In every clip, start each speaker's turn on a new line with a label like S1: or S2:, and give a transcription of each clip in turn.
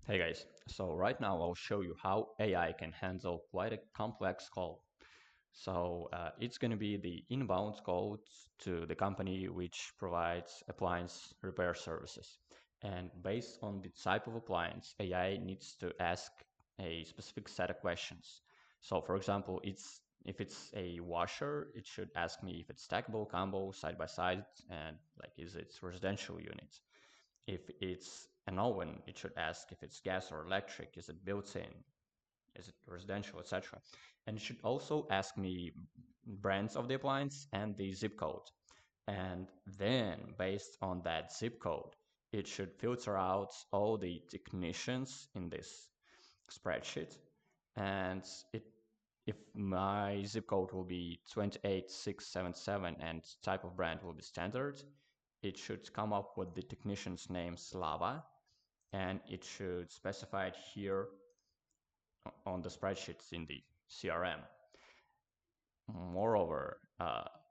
S1: Hey guys, so right now I'll show you how AI can handle quite a complex call. It's going to be the inbound call to the company which provides appliance repair services. And based on the type of appliance, AI needs to ask a specific set of questions. So for example, if it's a washer, it should ask me if it's stackable, combo, side by side, and like is it residential unit. If it's an oven, it should ask if it's gas or electric, is it built-in, is it residential, etc. And it should also ask me brands of the appliance and the zip code. And then, based on that zip code, it should filter out all the technicians in this spreadsheet. And it, if my zip code will be 28677 and type of brand will be standard, it should come up with the technician's name Slava, and it should specify it here on the spreadsheets in the CRM. Moreover,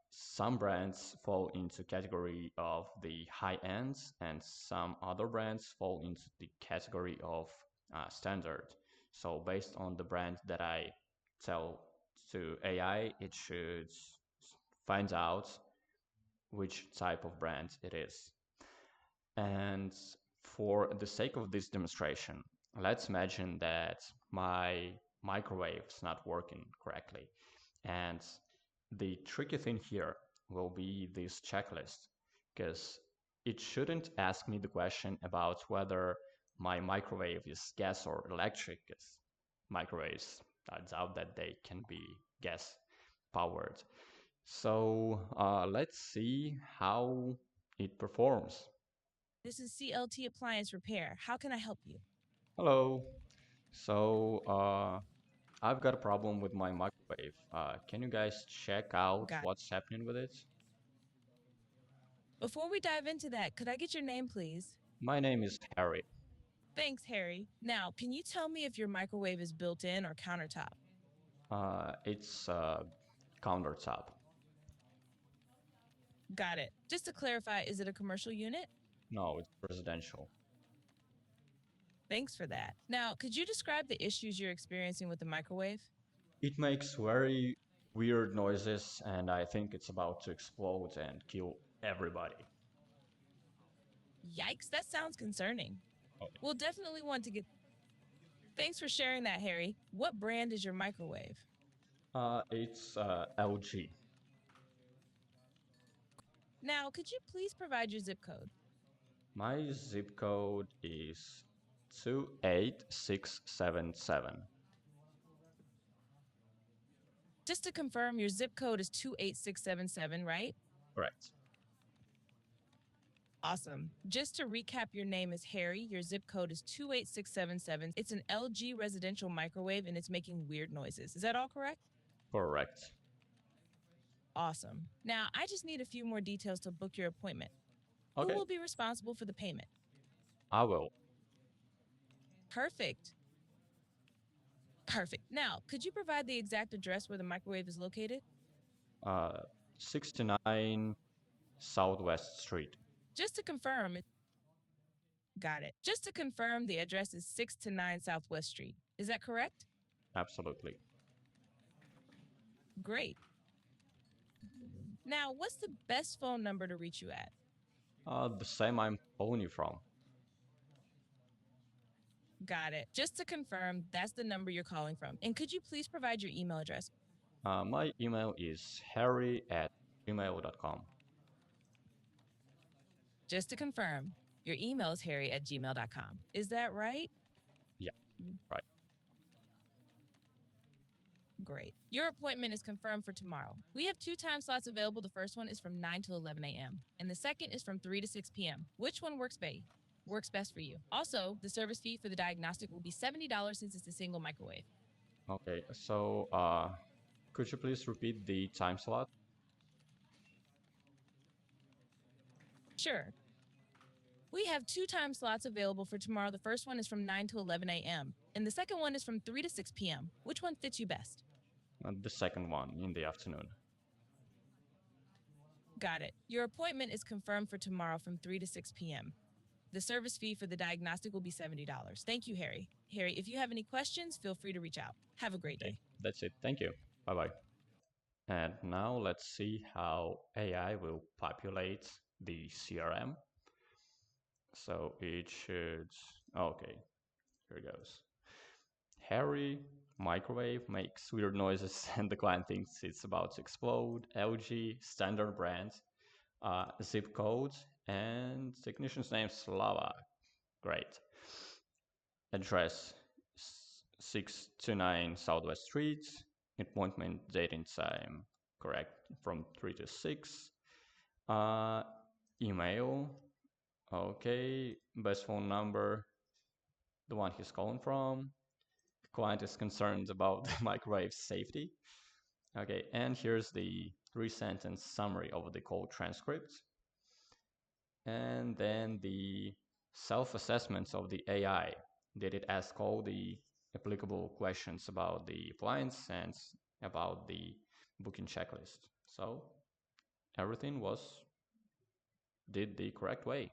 S1: some brands fall into category of the high ends, and some other brands fall into the category of standard. So based on the brand that I tell to AI, it should find out which type of brand it is. And for the sake of this demonstration, let's imagine that my microwave is not working correctly. And the tricky thing here will be this checklist, because it shouldn't ask me the question about whether my microwave is gas or electric, because microwaves, I doubt that they can be gas powered. So let's see how it performs.
S2: This is CLT Appliance Repair. How can I help you?
S1: Hello. So I've got a problem with my microwave. Can you guys check out
S2: Got it.
S1: what's happening with it?
S2: Before we dive into that, could I get your name, please?
S1: My name is Harry.
S2: Thanks, Harry. Now, can you tell me if your microwave is built in or countertop?
S1: It's countertop.
S2: Got it. Just to clarify, is it a commercial unit?
S1: No, it's residential.
S2: Thanks for that. Now, could you describe the issues you're experiencing with the microwave?
S1: It makes very weird noises, and I think it's about to explode and kill everybody.
S2: Yikes, that sounds concerning.
S1: Oh,
S2: We'll definitely want to get. Thanks for sharing that, Harry. What brand is your microwave?
S1: it's LG.
S2: Now, could you please provide your zip code?
S1: My zip code is 28677.
S2: Just to confirm, your zip code is 28677, right?
S1: Correct.
S2: Awesome. Just to recap, your name is Harry. Your zip code is 28677. It's an LG residential microwave and it's making weird noises. Is that all correct?
S1: Correct.
S2: Awesome. Now, I just need a few more details to book your appointment. Who
S1: Okay,
S2: will be responsible for the payment?
S1: I will.
S2: Perfect. Perfect. Now, could you provide the exact address where the microwave is located?
S1: Uh, 69 Southwest Street.
S2: Just to confirm, got it. Just to confirm, the address is 6 to 9 Southwest Street. Is that correct?
S1: Absolutely.
S2: Great. Now, what's the best phone number to reach you at?
S1: The same I'm calling you from.
S2: Got it. Just to confirm, that's the number you're calling from. And could you please provide your email address?
S1: My email is harry@gmail.com.
S2: Just to confirm, your email is harry@gmail.com. Is that right?
S1: Yeah, right.
S2: Great. Your appointment is confirmed for tomorrow. We have two time slots available. The first one is from 9 to 11 a.m., and the second is from 3 to 6 p.m. Which one works best for you? Also, the service fee for the diagnostic will be $70 since it's a single microwave.
S1: Okay, so could you please repeat the time slot?
S2: Sure. We have two time slots available for tomorrow. The first one is from 9 to 11 a.m., and the second one is from 3 to 6 p.m. Which one fits you best?
S1: The second one in the afternoon.
S2: Got it. Your appointment is confirmed for tomorrow from 3 to 6 p.m. The service fee for the diagnostic will be $70. Thank you, Harry. Harry, if you have any questions, feel free to reach out. Have a great
S1: Okay,
S2: day.
S1: that's it. Thank you. Bye bye. And now let's see how AI will populate the CRM. So it should, okay, here it goes. Harry, microwave makes weird noises and the client thinks it's about to explode. LG, standard brand, zip code, and technician's name Slava. Great. Address 629 Southwest Street. Appointment date and time correct from 3 to 6. Uh, email. Okay. Best phone number. The one he's calling from. Client is concerned about the microwave safety. Okay. And here's the 3-sentence summary of the call transcript. And then the self-assessments of the AI. Did it ask all the applicable questions about the appliance and about the booking checklist? So everything was did the correct way.